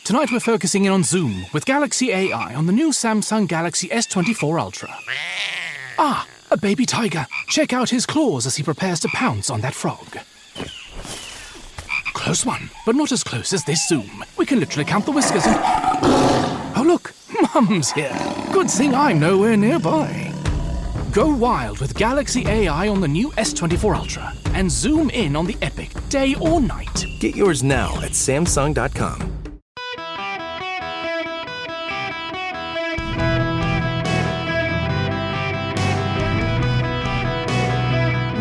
Tonight we're focusing in on Zoom with Galaxy AI on the new Samsung Galaxy S24 Ultra. Ah, a baby tiger. Check out his claws as he prepares to pounce on that frog. Close one, but not as close as this Zoom. We can literally count the whiskers and... Oh look, Mum's here. Good thing I'm nowhere nearby. Go wild with Galaxy AI on the new S24 Ultra and zoom in on the epic day or night. Get yours now at Samsung.com.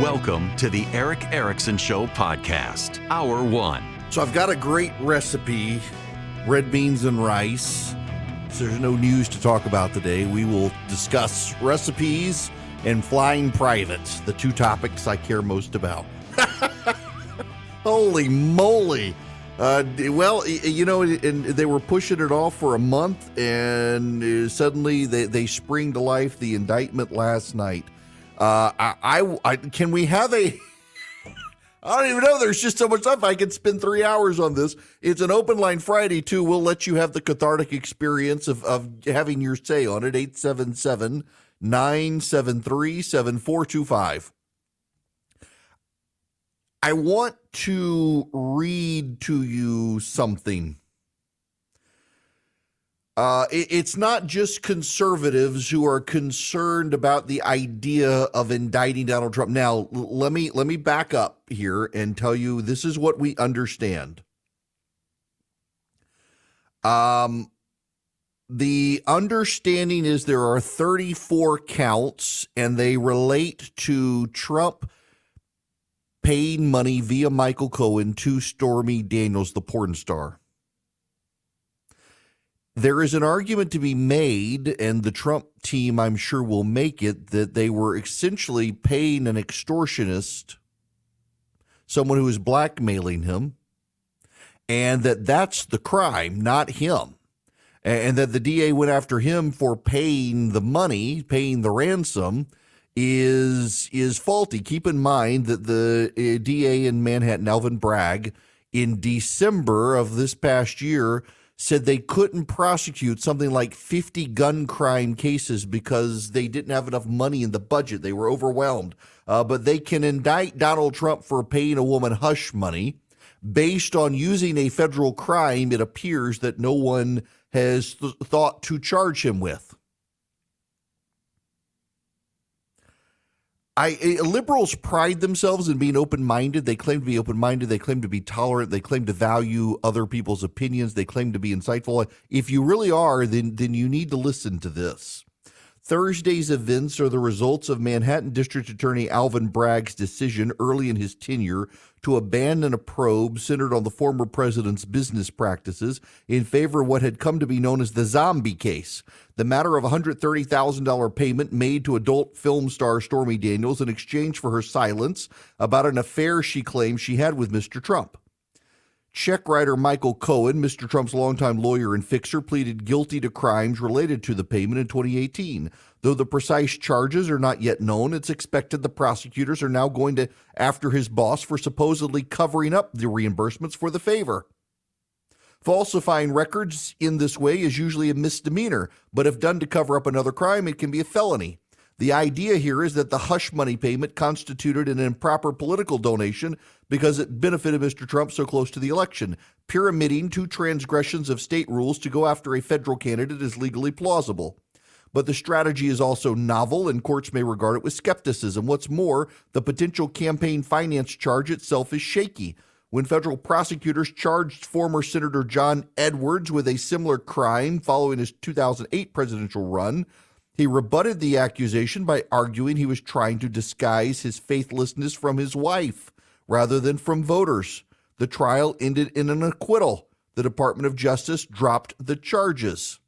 Welcome to the Eric Erickson Show podcast, Hour 1. So I've got a great recipe, red beans and rice. So there's no news to talk about today. We will discuss recipes and flying privates, the two topics I care most about. Holy moly. Well, you know, and they were pushing it off for a month, and suddenly they spring to life the indictment last night. Can we have a... I don't even know. There's just so much stuff. I could spend 3 hours on this. It's an open line Friday, too. We'll let you have the cathartic experience of having your say on it. 877-973-7425. I want to read to you something. It's not just conservatives who are concerned about the idea of indicting Donald Trump. Now, let me back up here and tell you this is what we understand. The understanding is there are 34 counts, and they relate to Trump paying money via Michael Cohen to Stormy Daniels, the porn star. There is an argument to be made, and the Trump team, I'm sure, will make it, that they were essentially paying an extortionist, someone who is blackmailing him, and that's the crime, not him. And that the DA went after him for paying the money, paying the ransom, is faulty. Keep in mind that the DA in Manhattan, Alvin Bragg, in December of this past year, said they couldn't prosecute something like 50 gun crime cases because they didn't have enough money in the budget. They were overwhelmed. But they can indict Donald Trump for paying a woman hush money. Based on using a federal crime, it appears that no one has thought to charge him with. Liberals pride themselves in being open-minded. They claim to be open-minded. They claim to be tolerant. They claim to value other people's opinions. They claim to be insightful. If you really are, then you need to listen to this. Thursday's events are the results of Manhattan District Attorney Alvin Bragg's decision early in his tenure to abandon a probe centered on the former president's business practices in favor of what had come to be known as the zombie case, the matter of a $130,000 payment made to adult film star Stormy Daniels in exchange for her silence about an affair she claimed she had with Mr. Trump. Check writer Michael Cohen, Mr. Trump's longtime lawyer and fixer, pleaded guilty to crimes related to the payment in 2018. Though the precise charges are not yet known, it's expected the prosecutors are now going after his boss for supposedly covering up the reimbursements for the favor. Falsifying records in this way is usually a misdemeanor, but if done to cover up another crime, it can be a felony. The idea here is that the hush money payment constituted an improper political donation because it benefited Mr. Trump so close to the election. Pyramiding two transgressions of state rules to go after a federal candidate is legally plausible. But the strategy is also novel, and courts may regard it with skepticism. What's more, the potential campaign finance charge itself is shaky. When federal prosecutors charged former Senator John Edwards with a similar crime following his 2008 presidential run, he rebutted the accusation by arguing he was trying to disguise his faithlessness from his wife rather than from voters. The trial ended in an acquittal. The Department of Justice dropped the charges.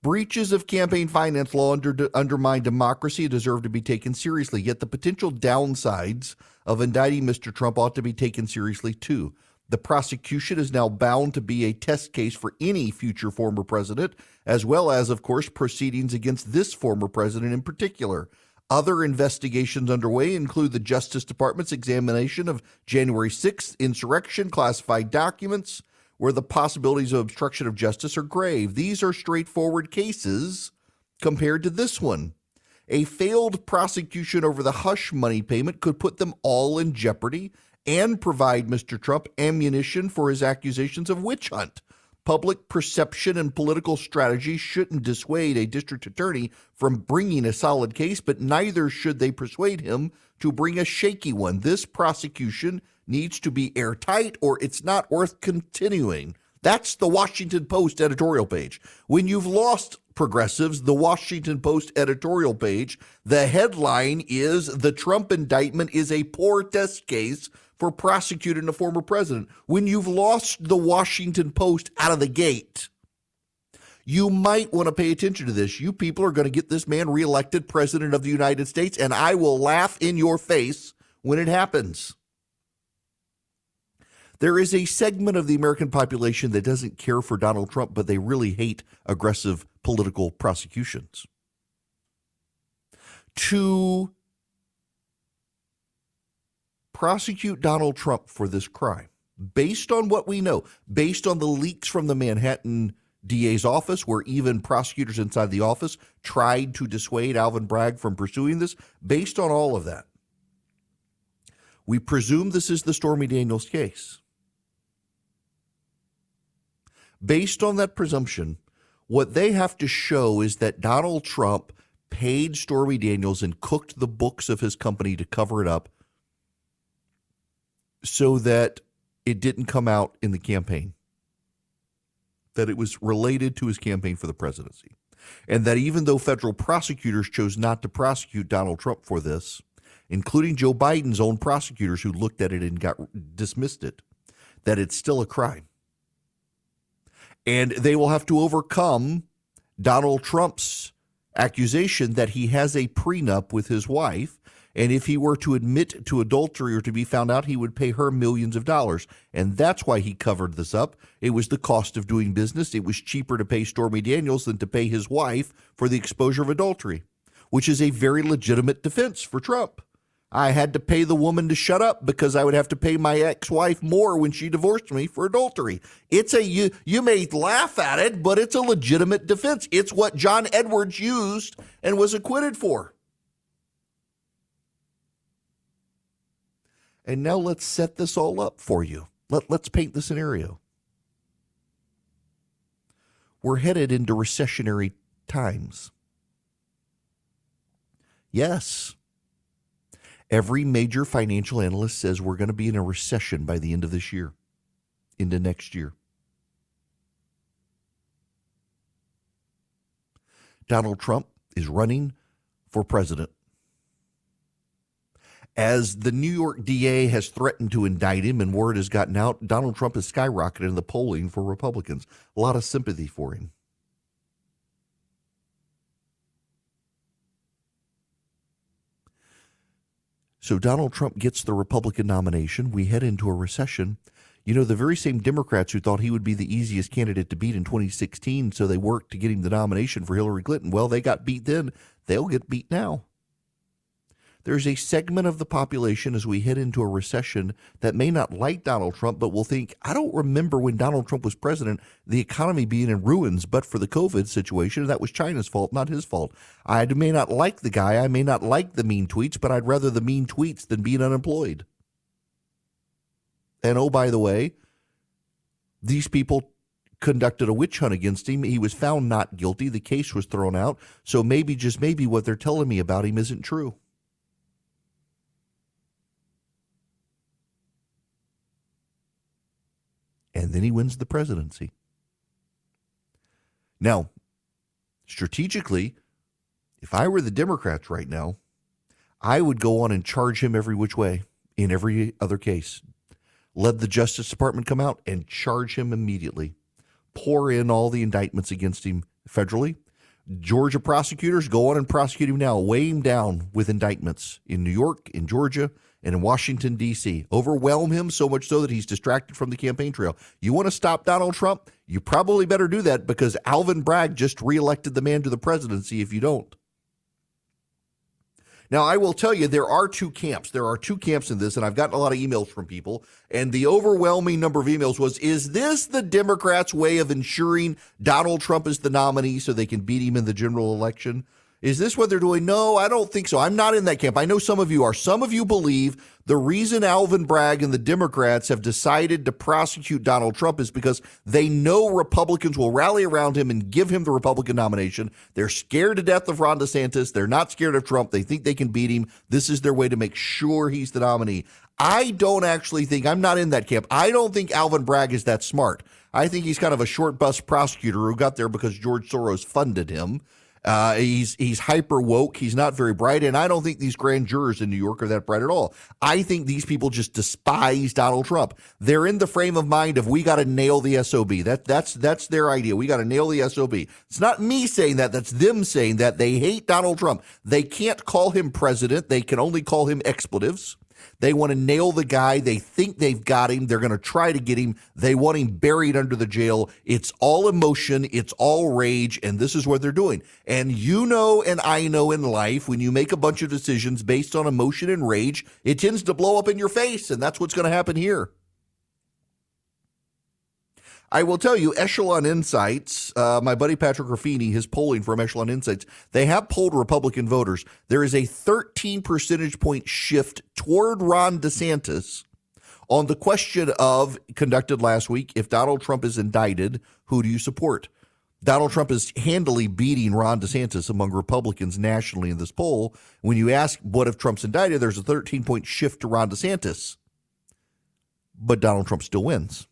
Breaches of campaign finance law undermine democracy and deserve to be taken seriously, yet the potential downsides of indicting Mr. Trump ought to be taken seriously too. The prosecution is now bound to be a test case for any future former president, as well as, of course, proceedings against this former president in particular. Other investigations underway include the Justice Department's examination of January 6th insurrection, classified documents, where the possibilities of obstruction of justice are grave. These are straightforward cases compared to this one. A failed prosecution over the hush money payment could put them all in jeopardy and provide Mr. Trump ammunition for his accusations of witch hunt. Public perception and political strategy shouldn't dissuade a district attorney from bringing a solid case, but neither should they persuade him to bring a shaky one. This prosecution needs to be airtight or it's not worth continuing. That's the Washington Post editorial page. When you've lost progressives, the Washington Post editorial page, the headline is "The Trump indictment is a poor test case for prosecuting a former president." When you've lost the Washington Post out of the gate, you might want to pay attention to this. You people are going to get this man reelected president of the United States, and I will laugh in your face when it happens. There is a segment of the American population that doesn't care for Donald Trump, but they really hate aggressive political prosecutions. To prosecute Donald Trump for this crime, based on what we know, based on the leaks from the Manhattan DA's office, where even prosecutors inside the office tried to dissuade Alvin Bragg from pursuing this, based on all of that, we presume this is the Stormy Daniels case. Based on that presumption, what they have to show is that Donald Trump paid Stormy Daniels and cooked the books of his company to cover it up so that it didn't come out in the campaign, that it was related to his campaign for the presidency, and that even though federal prosecutors chose not to prosecute Donald Trump for this, including Joe Biden's own prosecutors who looked at it and dismissed it, that it's still a crime. And they will have to overcome Donald Trump's accusation that he has a prenup with his wife, and if he were to admit to adultery or to be found out, he would pay her millions of dollars. And that's why he covered this up. It was the cost of doing business. It was cheaper to pay Stormy Daniels than to pay his wife for the exposure of adultery, which is a very legitimate defense for Trump. I had to pay the woman to shut up because I would have to pay my ex-wife more when she divorced me for adultery. It's you may laugh at it, but it's a legitimate defense. It's what John Edwards used and was acquitted for. And now let's set this all up for you. Let's paint the scenario. We're headed into recessionary times. Yes. Every major financial analyst says we're going to be in a recession by the end of this year, into next year. Donald Trump is running for president. As the New York DA has threatened to indict him and word has gotten out, Donald Trump has skyrocketed in the polling for Republicans. A lot of sympathy for him. So Donald Trump gets the Republican nomination. We head into a recession. You know, the very same Democrats who thought he would be the easiest candidate to beat in 2016, so they worked to get him the nomination for Hillary Clinton. Well, they got beat then. They'll get beat now. There's a segment of the population as we head into a recession that may not like Donald Trump, but will think, I don't remember when Donald Trump was president, the economy being in ruins, but for the COVID situation, that was China's fault, not his fault. I may not like the guy. I may not like the mean tweets, but I'd rather the mean tweets than being unemployed. And oh, by the way, these people conducted a witch hunt against him. He was found not guilty. The case was thrown out. So maybe, just maybe, what they're telling me about him isn't true. And then he wins the presidency. Now, strategically, if I were the Democrats right now, I would go on and charge him every which way in every other case. Let the Justice Department come out and charge him immediately. Pour in all the indictments against him federally. Georgia prosecutors, go on and prosecute him now. Weigh him down with indictments in New York, in Georgia, and in Washington, D.C. Overwhelm him so much so that he's distracted from the campaign trail. You want to stop Donald Trump? You probably better do that because Alvin Bragg just reelected the man to the presidency if you don't. Now, I will tell you, there are two camps. There are two camps in this, and I've gotten a lot of emails from people, and the overwhelming number of emails was, is this the Democrats' way of ensuring Donald Trump is the nominee so they can beat him in the general election? Is this what they're doing? No, I don't think so. I'm not in that camp. I know some of you are. Some of you believe the reason Alvin Bragg and the Democrats have decided to prosecute Donald Trump is because they know Republicans will rally around him and give him the Republican nomination. They're scared to death of Ron DeSantis. They're not scared of Trump. They think they can beat him. This is their way to make sure he's the nominee. I don't actually think, I'm not in that camp. I don't think Alvin Bragg is that smart. I think he's kind of a short bus prosecutor who got there because George Soros funded him. He's hyper woke. He's not very bright. And I don't think these grand jurors in New York are that bright at all. I think these people just despise Donald Trump. They're in the frame of mind of we got to nail the SOB. That's their idea. We got to nail the SOB. It's not me saying that. That's them saying that. They hate Donald Trump. They can't call him president. They can only call him expletives. They want to nail the guy. They think they've got him. They're going to try to get him. They want him buried under the jail. It's all emotion. It's all rage. And this is what they're doing. And you know, and I know in life, when you make a bunch of decisions based on emotion and rage, it tends to blow up in your face. And that's what's going to happen here. I will tell you, Echelon Insights, my buddy Patrick Ruffini, his polling from Echelon Insights, they have polled Republican voters. There is a 13 percentage point shift toward Ron DeSantis on the question of, conducted last week, if Donald Trump is indicted, who do you support? Donald Trump is handily beating Ron DeSantis among Republicans nationally in this poll. When you ask, what if Trump's indicted, there's a 13-point shift to Ron DeSantis. But Donald Trump still wins.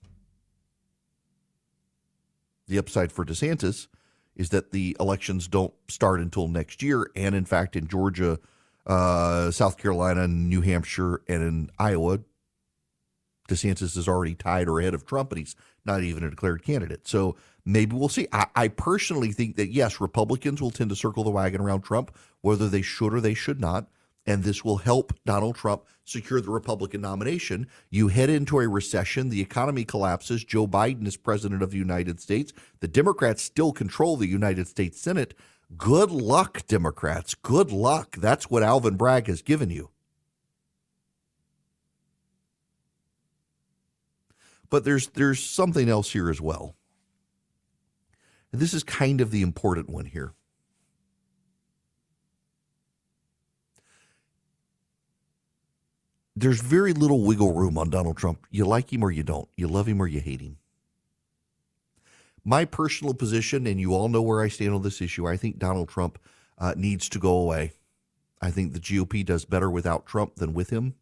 The upside for DeSantis is that the elections don't start until next year. And in fact, in Georgia, South Carolina, New Hampshire, and in Iowa, DeSantis is already tied or ahead of Trump, and he's not even a declared candidate. So maybe we'll see. I personally think that, yes, Republicans will tend to circle the wagon around Trump, whether they should or they should not. And this will help Donald Trump secure the Republican nomination. You head into a recession. The economy collapses. Joe Biden is president of the United States. The Democrats still control the United States Senate. Good luck, Democrats. Good luck. That's what Alvin Bragg has given you. But there's something else here as well. And this is kind of the important one here. There's very little wiggle room on Donald Trump. You like him or you don't. You love him or you hate him. My personal position, and you all know where I stand on this issue, I think Donald Trump needs to go away. I think the GOP does better without Trump than with him.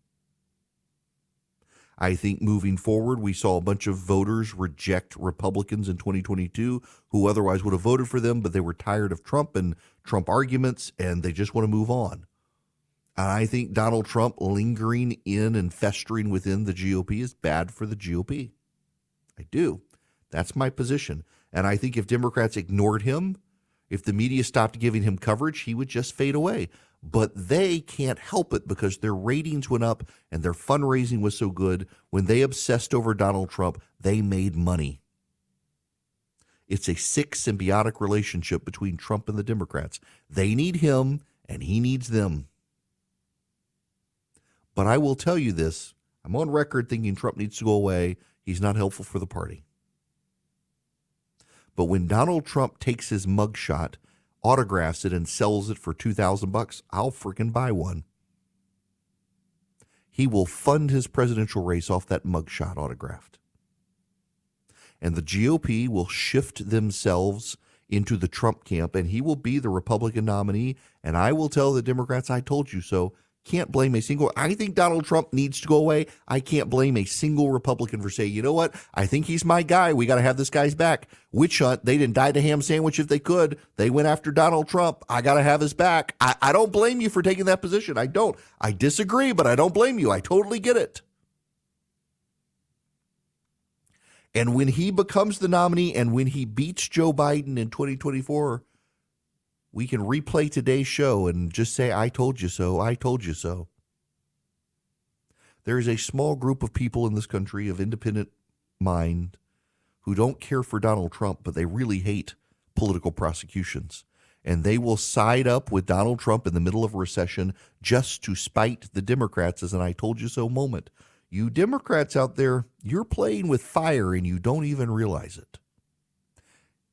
I think moving forward, we saw a bunch of voters reject Republicans in 2022 who otherwise would have voted for them, but they were tired of Trump and Trump arguments, and they just want to move on. I think Donald Trump lingering in and festering within the GOP is bad for the GOP. I do. That's my position. And I think if Democrats ignored him, if the media stopped giving him coverage, he would just fade away. But they can't help it because their ratings went up and their fundraising was so good. When they obsessed over Donald Trump, they made money. It's a sick symbiotic relationship between Trump and the Democrats. They need him and he needs them. But I will tell you this, I'm on record thinking Trump needs to go away. He's not helpful for the party. But when Donald Trump takes his mugshot, autographs it, and sells it for $2,000, I'll freaking buy one. He will fund his presidential race off that mugshot autographed. And the GOP will shift themselves into the Trump camp, and he will be the Republican nominee. And I will tell the Democrats, I told you so. Can't blame a single. I think Donald Trump needs to go away. I can't blame a single Republican for saying, you know what? I think he's my guy. We got to have this guy's back. Witch hunt. They didn't die to ham sandwich if they could. They went after Donald Trump. I got to have his back. I don't blame you for taking that position. I don't. I disagree, but I don't blame you. I totally get it. And when he becomes the nominee and when he beats Joe Biden in 2024, we can replay today's show and just say, I told you so, I told you so. There is a small group of people in this country of independent mind who don't care for Donald Trump, but they really hate political prosecutions. and they will side up with Donald Trump in the middle of a recession just to spite the Democrats as an I told you so moment. You Democrats out there, you're playing with fire and you don't even realize it.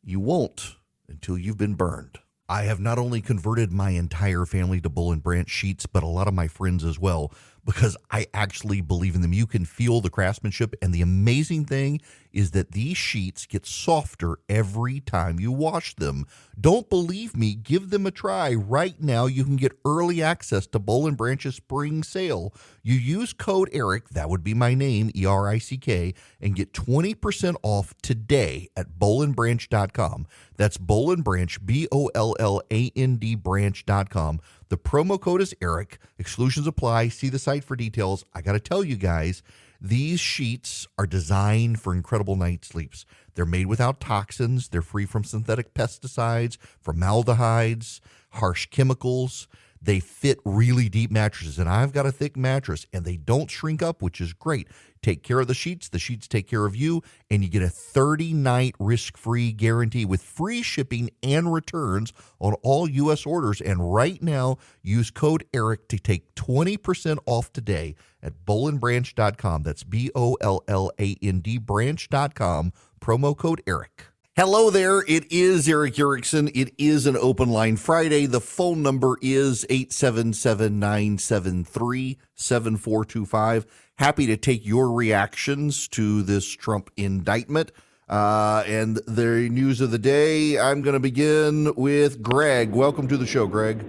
You won't until you've been burned. I have not only converted my entire family to Bull and Branch sheets, but a lot of my friends as well, because I actually believe in them. You can feel the craftsmanship, and the amazing thing is that these sheets get softer every time you wash them. Don't believe me? Give them a try. Right now, you can get early access to Bull and Branch's spring sale. You use code ERIC, that would be my name, ERICK, and get 20% off today at bowlandbranch.com. That's Boll and Branch, BOLLAND branch.com. The promo code is ERIC. Exclusions apply. See the site for details. I got to tell you guys, these sheets are designed for incredible night sleeps. They're made without toxins. They're free from synthetic pesticides, formaldehydes, harsh chemicals. They fit really deep mattresses, and I've got a thick mattress, and they don't shrink up, which is great. Take care of the sheets take care of you, and you get a 30-night risk-free guarantee with free shipping and returns on all U.S. orders. And right now, use code ERIC to take 20% off today at bowlandbranch.com. That's BOLLAND branch.com, promo code ERIC. Hello there, it is Eric Erickson. It is an open line Friday. The phone number is 877-973-7425. Happy to take your reactions to this Trump indictment. And the news of the day, I'm going to begin with Greg. Welcome to the show, Greg.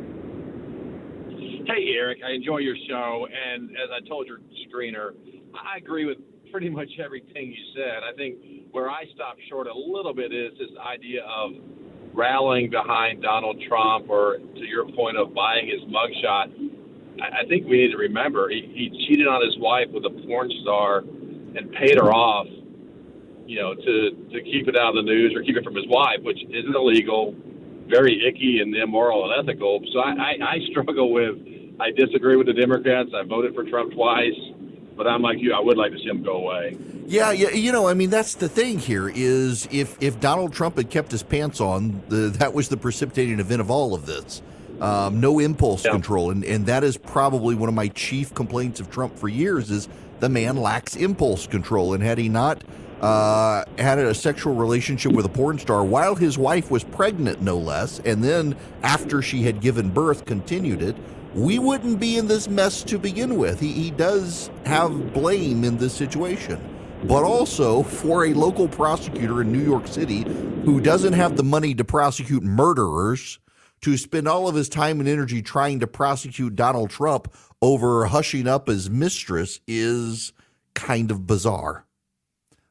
Hey, Eric. I enjoy your show. And as I told your screener, I agree with pretty much everything you said. I think where I stop short a little bit is this idea of rallying behind Donald Trump, or to your point of buying his mugshot. I think we need to remember he cheated on his wife with a porn star and paid her off, to keep it out of the news or keep it from his wife, which is illegal, very icky and immoral and ethical. So I struggle with, I disagree with the Democrats. I voted for Trump twice. But I'm like you, I would like to see him go away. Yeah, that's the thing here is if Donald Trump had kept his pants on, that was the precipitating event of all of this. No impulse control. And that is probably one of my chief complaints of Trump for years is the man lacks impulse control. And had he not had a sexual relationship with a porn star while his wife was pregnant, no less, and then after she had given birth, continued it, we wouldn't be in this mess to begin with. He does have blame in this situation. But also, for a local prosecutor in New York City who doesn't have the money to prosecute murderers, to spend all of his time and energy trying to prosecute Donald Trump over hushing up his mistress is kind of bizarre.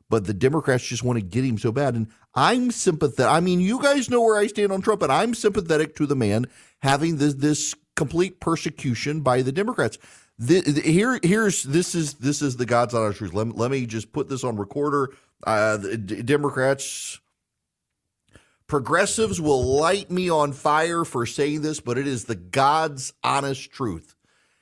But the Democrats just want to get him so bad. And I'm sympathetic. I mean, you guys know where I stand on Trump, and I'm sympathetic to the man having this complete persecution by the Democrats. This is the God's honest truth. Let me just put this on recorder. The Democrats, progressives will light me on fire for saying this, but it is the God's honest truth.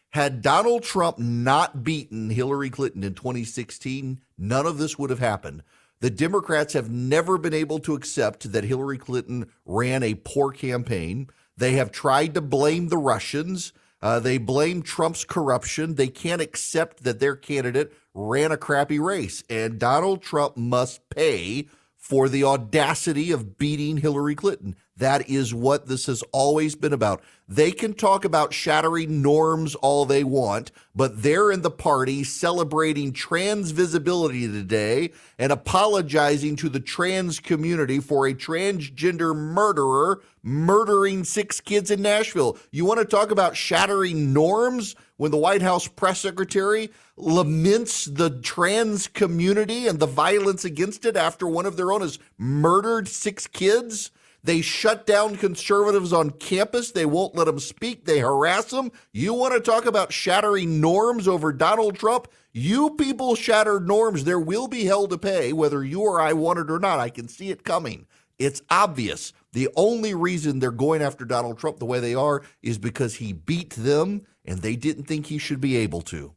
Had Donald Trump not beaten Hillary Clinton in 2016, none of this would have happened. The Democrats have never been able to accept that Hillary Clinton ran a poor campaign. They have tried to blame the Russians. They blame Trump's corruption. They can't accept that their candidate ran a crappy race. And Donald Trump must pay for the audacity of beating Hillary Clinton. That is what this has always been about. They can talk about shattering norms all they want, but they're in the party celebrating trans visibility today and apologizing to the trans community for a transgender murderer murdering 6 kids in Nashville. You want to talk about shattering norms when the White House press secretary laments the trans community and the violence against it after one of their own has murdered 6 kids? They shut down conservatives on campus. They won't let them speak. They harass them. You want to talk about shattering norms over Donald Trump? You people shattered norms. There will be hell to pay, whether you or I want it or not. I can see it coming. It's obvious. The only reason they're going after Donald Trump the way they are is because he beat them and they didn't think he should be able to.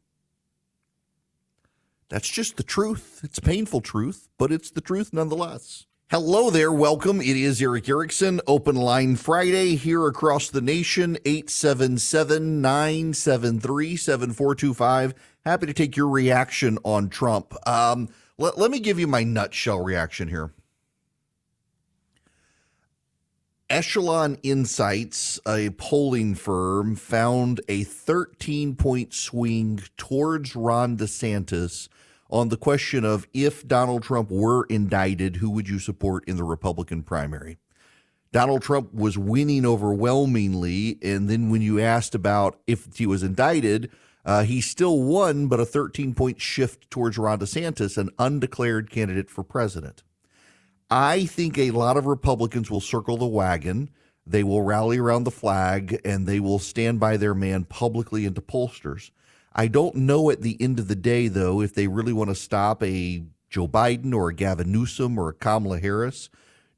That's just the truth. It's painful truth, but it's the truth nonetheless. Hello there. Welcome. It is Eric Erickson, Open Line Friday here across the nation, 877-973-7425. Happy to take your reaction on Trump. Let me give you my nutshell reaction here. Echelon Insights, a polling firm, found a 13-point swing towards Ron DeSantis on the question of if Donald Trump were indicted, who would you support in the Republican primary? Donald Trump was winning overwhelmingly, and then when you asked about if he was indicted, he still won, but a 13-point shift towards Ron DeSantis, an undeclared candidate for president. I think a lot of Republicans will circle the wagon. They will rally around the flag, and they will stand by their man publicly and to pollsters. I don't know at the end of the day, though, if they really want to stop a Joe Biden or a Gavin Newsom or a Kamala Harris.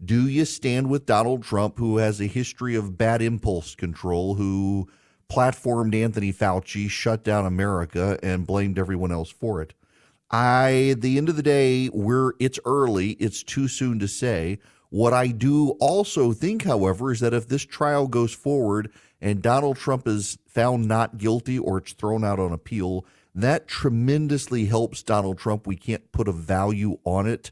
Do you stand with Donald Trump, who has a history of bad impulse control, who platformed Anthony Fauci, shut down America, and blamed everyone else for it? At the end of the day, it's early. It's too soon to say. What I do also think, however, is that if this trial goes forward and Donald Trump is found not guilty or it's thrown out on appeal, that tremendously helps Donald Trump. We can't put a value on it,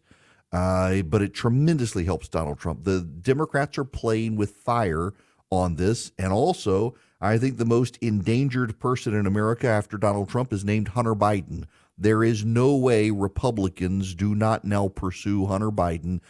but it tremendously helps Donald Trump. The Democrats are playing with fire on this. And also, I think the most endangered person in America after Donald Trump is named Hunter Biden. There is no way Republicans do not now pursue Hunter Biden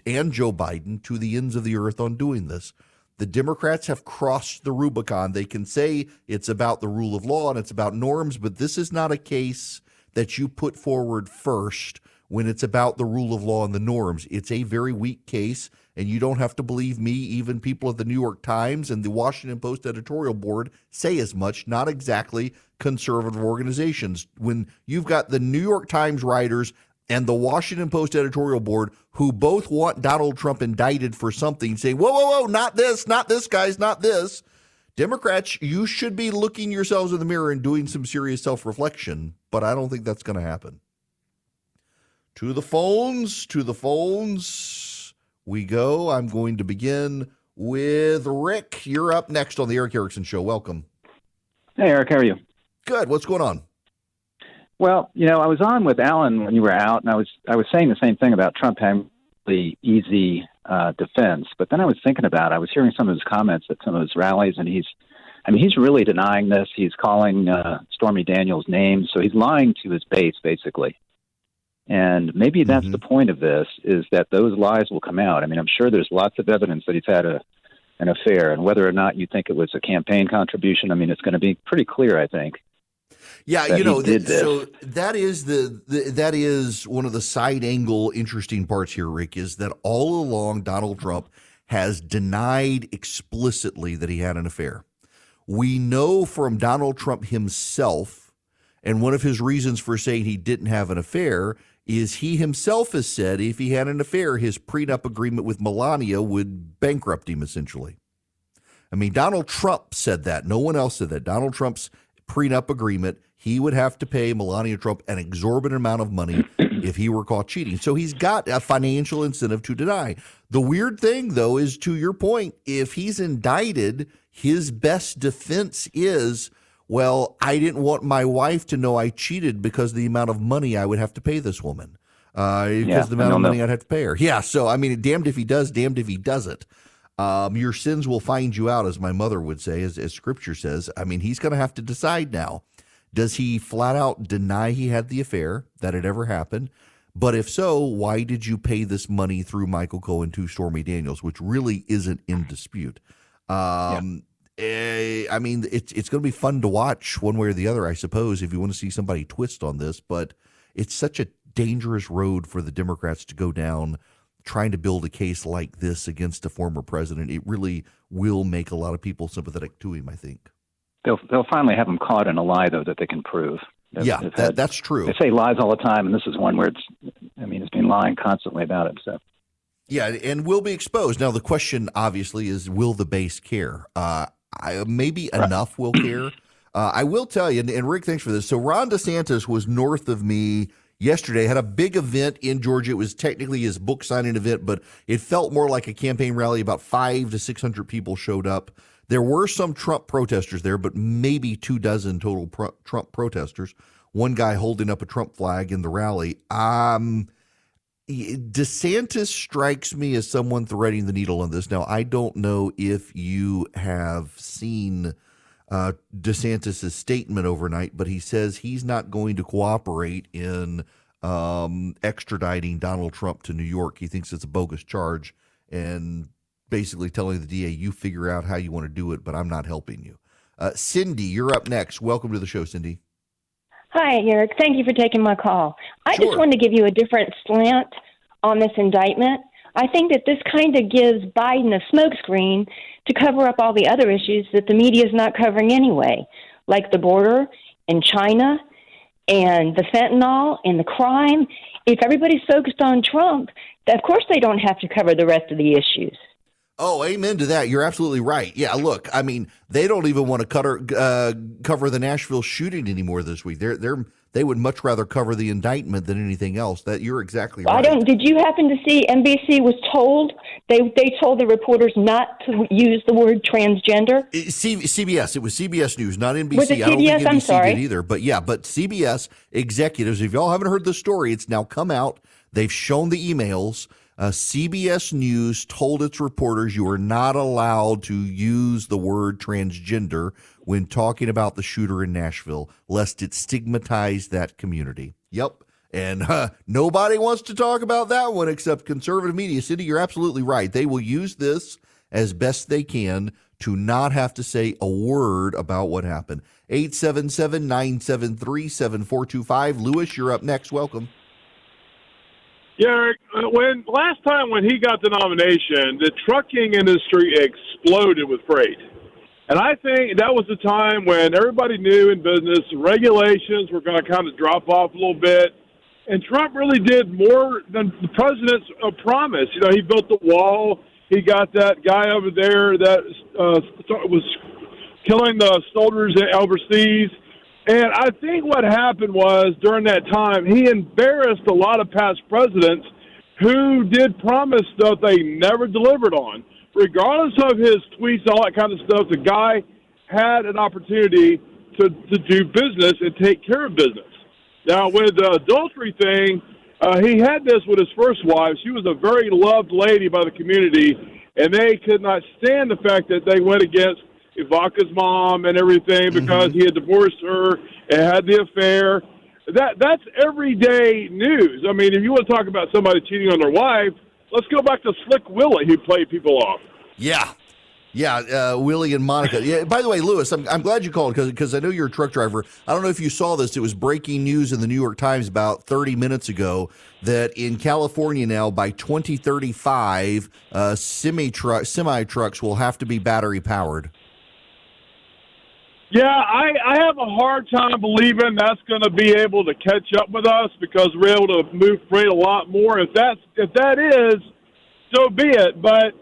and Joe Biden to the ends of the earth on doing this. The Democrats have crossed the Rubicon. They can say it's about the rule of law and it's about norms, but this is not a case that you put forward first when it's about the rule of law and the norms. It's a very weak case, and you don't have to believe me. Even people at the New York Times and the Washington Post editorial board say as much, not exactly conservative organizations. When you've got the New York Times writers and the Washington Post editorial board who both want Donald Trump indicted for something, say, whoa, not this, guys, not this. Democrats, you should be looking yourselves in the mirror and doing some serious self-reflection, but I don't think that's going to happen. To the phones we go. I'm going to begin with Rick. You're up next on the Eric Erickson Show. Welcome. Hey, Eric, how are you? Good. What's going on? Well, I was on with Alan when you were out, and I was saying the same thing about Trump having the easy defense. But then I was thinking about it. I was hearing some of his comments at some of his rallies, and he's really denying this. He's calling Stormy Daniels names, so he's lying to his base, basically. And maybe that's the point of this, is that those lies will come out. I mean, I'm sure there's lots of evidence that he's had an affair, and whether or not you think it was a campaign contribution, I mean, it's going to be pretty clear, I think. Yeah, so that is one of the side angle interesting parts here, Rick, is that all along Donald Trump has denied explicitly that he had an affair. We know from Donald Trump himself, and one of his reasons for saying he didn't have an affair is he himself has said if he had an affair, his prenup agreement with Melania would bankrupt him, essentially. I mean, Donald Trump said that. No one else said that. Donald Trump's prenup agreement, he would have to pay Melania Trump an exorbitant amount of money if he were caught cheating. So he's got a financial incentive to deny. The weird thing, though, is to your point, if he's indicted, his best defense is, well, I didn't want my wife to know I cheated because of the amount of money I would have to pay this woman. Because of the amount of money I'd have to pay her. Yeah, so, I mean, damned if he does, damned if he doesn't. Your sins will find you out, as my mother would say, as Scripture says. I mean, he's going to have to decide now. Does he flat out deny he had the affair, that it ever happened? But if so, why did you pay this money through Michael Cohen to Stormy Daniels, which really isn't in dispute? I mean, it's going to be fun to watch one way or the other, I suppose, if you want to see somebody twist on this. But it's such a dangerous road for the Democrats to go down trying to build a case like this against a former president. It really will make a lot of people sympathetic to him, I think. They'll finally have him caught in a lie, though, that they can prove. That's true. They say lies all the time, and this is one where he's been lying constantly about it. So. Yeah, and will be exposed. Now, the question, obviously, is will the base care? Maybe enough will care. I will tell you, and Rick, thanks for this. So Ron DeSantis was north of me yesterday. Had a big event in Georgia. It was technically his book signing event, but it felt more like a campaign rally. About 500 to 600 people showed up. There were some Trump protesters there, but maybe 24 total Trump protesters. One guy holding up a Trump flag in the rally. DeSantis strikes me as someone threading the needle on this. Now, I don't know if you have seen DeSantis' statement overnight, but he says he's not going to cooperate in extraditing Donald Trump to New York. He thinks it's a bogus charge and basically telling the DA, you figure out how you want to do it, but I'm not helping you. Cindy, you're up next. Welcome to the show, Cindy. Hi, Eric. Thank you for taking my call. I Sure. just wanted to give you a different slant on this indictment. I think that this kind of gives Biden a smokescreen to cover up all the other issues that the media is not covering anyway, like the border and China and the fentanyl and the crime. If everybody's focused on Trump, of course they don't have to cover the rest of the issues. Oh, amen to that. You're absolutely right. Yeah, look, I mean, they don't even want to cover the Nashville shooting anymore this week. They would much rather cover the indictment than anything else. That you're exactly right. Did you happen to see NBC was told they told the reporters not to use the word transgender? CBS. It was CBS News, not NBC. Was it I don't CBS? think I'm NBC sorry. did either. But yeah, but CBS executives. If y'all haven't heard the story, it's now come out. They've shown the emails. CBS News told its reporters you are not allowed to use the word transgender when talking about the shooter in Nashville, lest it stigmatize that community. Yep. And nobody wants to talk about that one except conservative media. Cindy, you're absolutely right. They will use this as best they can to not have to say a word about what happened. 877-973-7425. Lewis, you're up next. Welcome. Yeah, Eric, last time when he got the nomination, the trucking industry exploded with freight. And I think that was the time when everybody knew in business regulations were going to kind of drop off a little bit. And Trump really did more than the president's promise. You know, he built the wall. He got that guy over there that was killing the soldiers overseas. And I think what happened was during that time, he embarrassed a lot of past presidents who did promise stuff they never delivered on. Regardless of his tweets, all that kind of stuff, the guy had an opportunity to do business and take care of business. Now, with the adultery thing, he had this with his first wife. She was a very loved lady by the community, and they could not stand the fact that they went against Ivanka's mom and everything because he had divorced her and had the affair. That's everyday news. I mean, if you want to talk about somebody cheating on their wife, let's go back to Slick Willie, who played people off. Yeah. Willie and Monica. Yeah. By the way, Lewis, I'm glad you called because I know you're a truck driver. I don't know if you saw this. It was breaking news in the New York Times about 30 minutes ago that in California now by 2035, semi trucks will have to be battery powered. Yeah, I have a hard time believing that's going to be able to catch up with us because we're able to move freight a lot more. If that is, so be it. But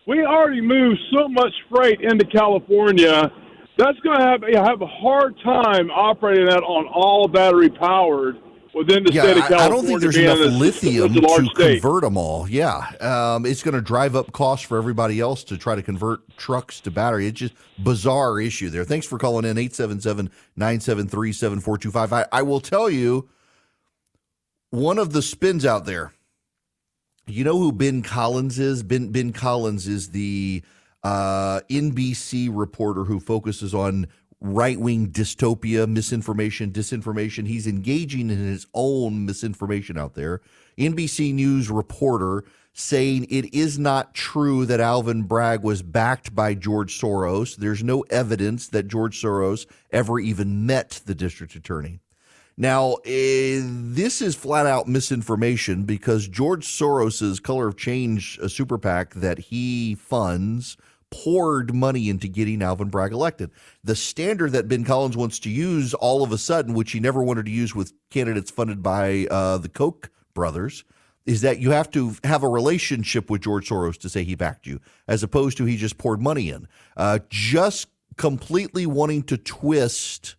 we already move so much freight into California. That's going to have a hard time operating that on all battery powered within the state of California. I don't think there's enough lithium to convert them all. Yeah, it's going to drive up costs for everybody else to try to convert trucks to battery. It's just bizarre issue there. Thanks for calling in, 877-973-7425. I will tell you, one of the spins out there, you know who Ben Collins is? Ben Collins is the NBC reporter who focuses on right-wing dystopia, misinformation, disinformation. He's engaging in his own misinformation out there. NBC News reporter saying it is not true that Alvin Bragg was backed by George Soros. There's no evidence that George Soros ever even met the district attorney. Now, this is flat-out misinformation because George Soros's Color of Change super PAC that he funds poured money into getting Alvin Bragg elected. The standard that Ben Collins wants to use all of a sudden, which he never wanted to use with candidates funded by the Koch brothers, is that you have to have a relationship with George Soros to say he backed you, as opposed to he just poured money in. Just completely wanting to twist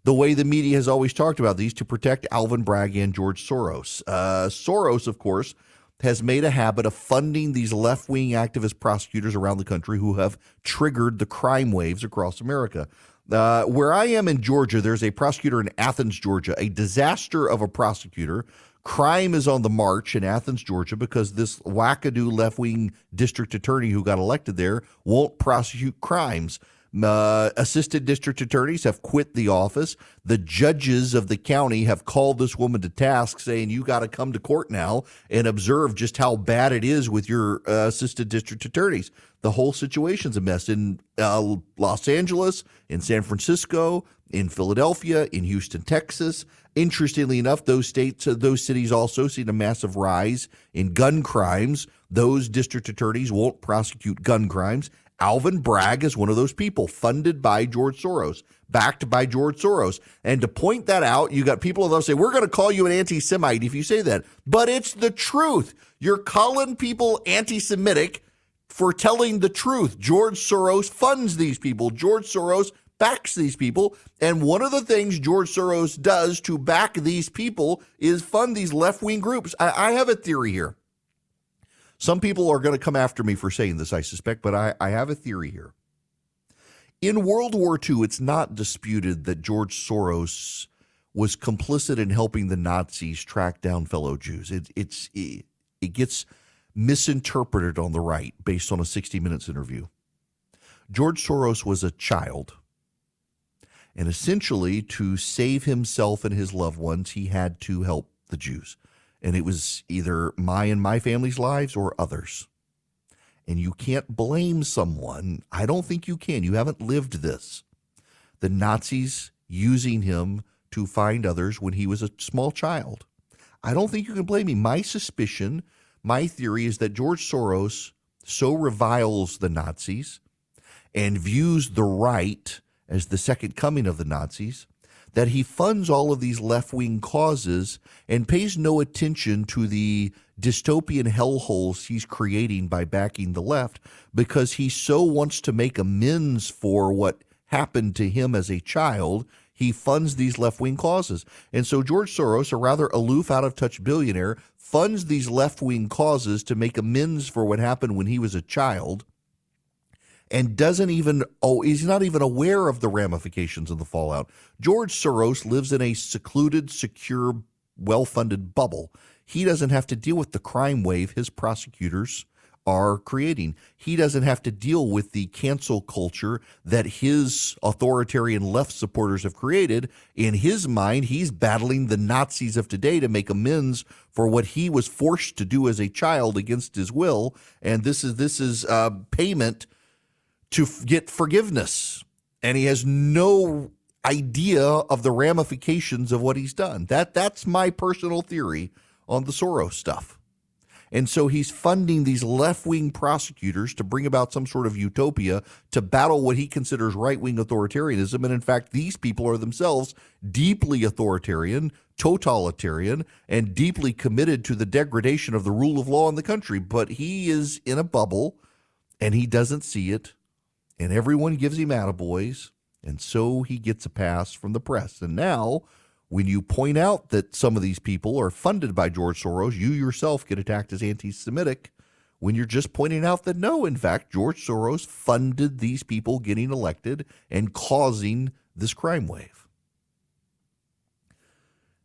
the way the media has always talked about these, to protect Alvin Bragg and George Soros. Soros, of course, has made a habit of funding these left-wing activist prosecutors around the country who have triggered the crime waves across America. Where I am in Georgia, there's a prosecutor in Athens, Georgia, a disaster of a prosecutor. Crime is on the march in Athens, Georgia, because this wackadoo left-wing district attorney who got elected there won't prosecute crimes. Assistant district attorneys have quit the office. The judges of the county have called this woman to task, saying, you got to come to court now and observe just how bad it is with your assistant district attorneys. The whole situation's a mess in Los Angeles, in San Francisco, in Philadelphia, in Houston, Texas. Interestingly enough, those cities also seen a massive rise in gun crimes. Those district attorneys won't prosecute gun crimes. Alvin Bragg is one of those people, funded by George Soros, backed by George Soros. And to point that out, you got people that'll say, we're going to call you an anti-Semite if you say that. But it's the truth. You're calling people anti-Semitic for telling the truth. George Soros funds these people. George Soros backs these people. And one of the things George Soros does to back these people is fund these left-wing groups. I have a theory here. Some people are going to come after me for saying this, I suspect, but I have a theory here. In World War II, it's not disputed that George Soros was complicit in helping the Nazis track down fellow Jews. It gets misinterpreted on the right based on a 60 Minutes interview. George Soros was a child, and essentially to save himself and his loved ones, he had to help the Jews. And it was either my family's lives or others. And you can't blame someone. I don't think you can. You haven't lived this. The Nazis using him to find others when he was a small child. I don't think you can blame him. My suspicion, my theory is that George Soros so reviles the Nazis and views the right as the second coming of the Nazis that he funds all of these left-wing causes and pays no attention to the dystopian hellholes he's creating by backing the left, because he so wants to make amends for what happened to him as a child. He funds these left-wing causes. And so George Soros, a rather aloof, out-of-touch billionaire, funds these left-wing causes to make amends for what happened when he was a child, and he's not even aware of the ramifications of the fallout. George Soros lives in a secluded, secure, well-funded bubble. He doesn't have to deal with the crime wave his prosecutors are creating. He doesn't have to deal with the cancel culture that his authoritarian left supporters have created. In his mind, he's battling the Nazis of today to make amends for what he was forced to do as a child against his will. And this is payment to get forgiveness, and he has no idea of the ramifications of what he's done. That's my personal theory on the Soros stuff. And so he's funding these left-wing prosecutors to bring about some sort of utopia to battle what he considers right-wing authoritarianism. And in fact, these people are themselves deeply authoritarian, totalitarian, and deeply committed to the degradation of the rule of law in the country. But he is in a bubble, and he doesn't see it. And everyone gives him attaboys, and so he gets a pass from the press. And now, when you point out that some of these people are funded by George Soros, you yourself get attacked as anti-Semitic when you're just pointing out that no, in fact, George Soros funded these people getting elected and causing this crime wave.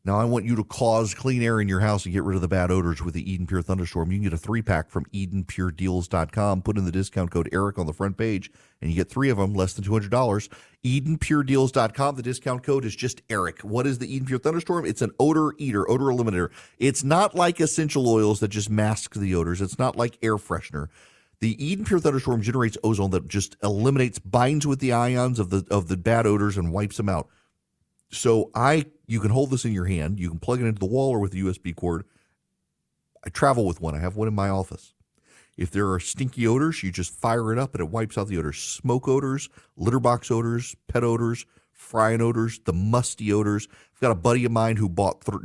Now, I want you to cause clean air in your house and get rid of the bad odors with the Eden Pure Thunderstorm. You can get a 3-pack from EdenPureDeals.com. Put in the discount code ERIC on the front page, and you get 3 of them, less than $200. EdenPureDeals.com. The discount code is just ERIC. What is the Eden Pure Thunderstorm? It's an odor eater, odor eliminator. It's not like essential oils that just mask the odors. It's not like air freshener. The Eden Pure Thunderstorm generates ozone that just eliminates, binds with the ions of the bad odors and wipes them out. So you can hold this in your hand. You can plug it into the wall or with a USB cord. I travel with one. I have one in my office. If there are stinky odors, you just fire it up and it wipes out the odors. Smoke odors, litter box odors, pet odors, frying odors, the musty odors. I've got a buddy of mine who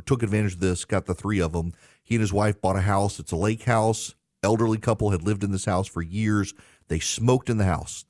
took advantage of this, got the 3 of them. He and his wife bought a house. It's a lake house. Elderly couple had lived in this house for years. They smoked in the house.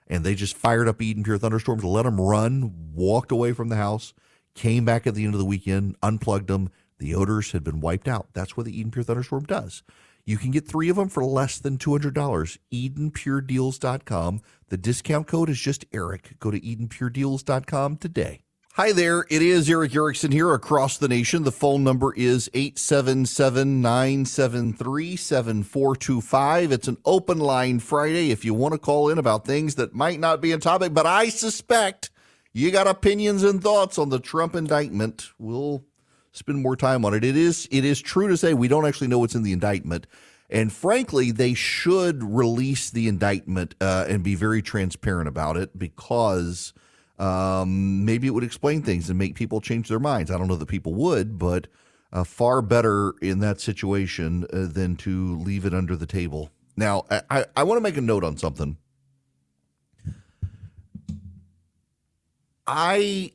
and they just fired up Eden Pure thunderstorms, let them run, walked away from the house, came back at the end of the weekend, unplugged them. The odors had been wiped out. That's what the Eden Pure thunderstorm does. You can get 3 of them for less than $200. EdenPureDeals.com. The discount code is just Eric. Go to EdenPureDeals.com today. Hi there, it is Eric Erickson here across the nation. The phone number is 877-973-7425. It's an open line Friday if you want to call in about things that might not be in topic, but I suspect you got opinions and thoughts on the Trump indictment. We'll spend more time on it. It is true to say we don't actually know what's in the indictment. And frankly, they should release the indictment and be very transparent about it, because maybe it would explain things and make people change their minds. I don't know that people would, but far better in that situation than to leave it under the table. Now, I want to make a note on something. I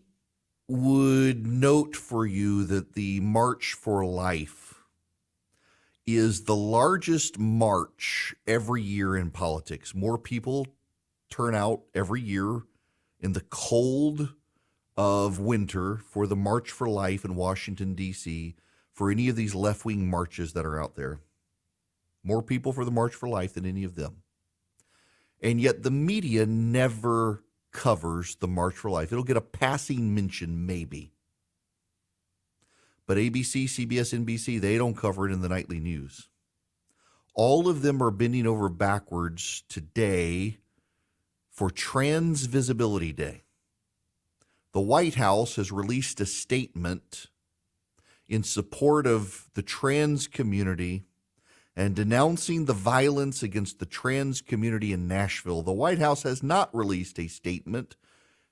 would note for you that the March for Life is the largest march every year in politics. More people turn out every year in the cold of winter for the March for Life in Washington, D.C., for any of these left-wing marches that are out there. More people for the March for Life than any of them. And yet the media never covers the March for Life. It'll get a passing mention, maybe. But ABC, CBS, NBC, they don't cover it in the nightly news. All of them are bending over backwards today for Trans Visibility Day. The White House has released a statement in support of the trans community and denouncing the violence against the trans community in Nashville. The White House has not released a statement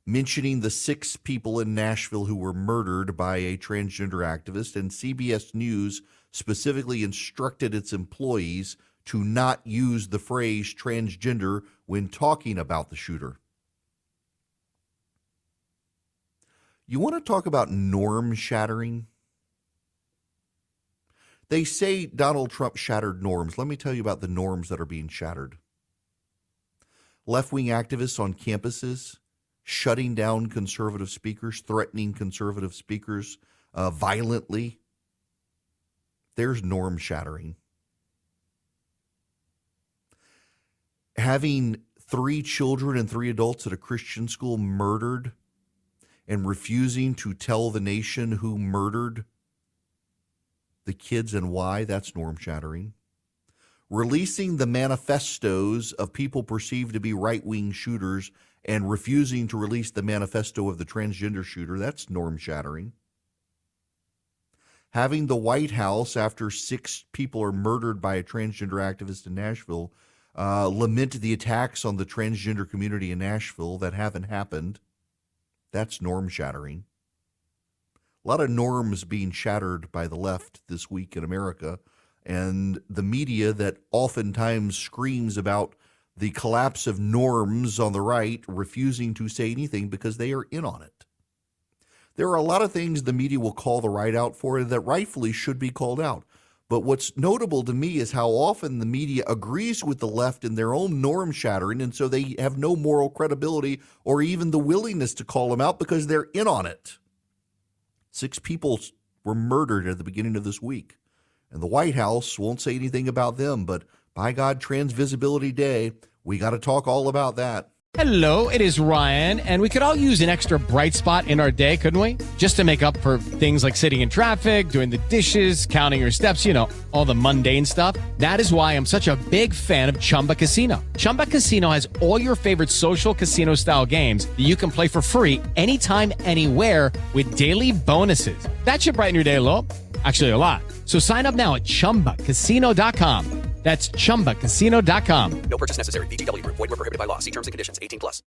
mentioning the 6 people in Nashville who were murdered by a transgender activist, and CBS News specifically instructed its employees to not use the phrase transgender when talking about the shooter. You want to talk about norm shattering? They say Donald Trump shattered norms. Let me tell you about the norms that are being shattered. Left-wing activists on campuses shutting down conservative speakers, threatening conservative speakers violently. There's norm shattering. Having 3 children and 3 adults at a Christian school murdered and refusing to tell the nation who murdered the kids and why, that's norm shattering. Releasing the manifestos of people perceived to be right-wing shooters and refusing to release the manifesto of the transgender shooter, that's norm shattering. Having the White House, after 6 people are murdered by a transgender activist in Nashville, lament the attacks on the transgender community in Nashville that haven't happened, that's norm shattering. A lot of norms being shattered by the left this week in America, and the media that oftentimes screams about the collapse of norms on the right refusing to say anything because they are in on it. There are a lot of things the media will call the right out for that rightfully should be called out. But what's notable to me is how often the media agrees with the left in their own norm shattering, and so they have no moral credibility or even the willingness to call them out because they're in on it. 6 people were murdered at the beginning of this week, and the White House won't say anything about them, but by God, Trans Visibility Day, we got to talk all about that. Hello, it is Ryan, and we could all use an extra bright spot in our day, couldn't we? Just to make up for things like sitting in traffic, doing the dishes, counting your steps, you know, all the mundane stuff. That is why I'm such a big fan of Chumba Casino. Chumba Casino has all your favorite social casino-style games that you can play for free anytime, anywhere with daily bonuses. That should brighten your day a little. Actually, a lot. So sign up now at ChumbaCasino.com. That's ChumbaCasino.com. No purchase necessary. VGW Group. Void where prohibited by law. See terms and conditions. 18+.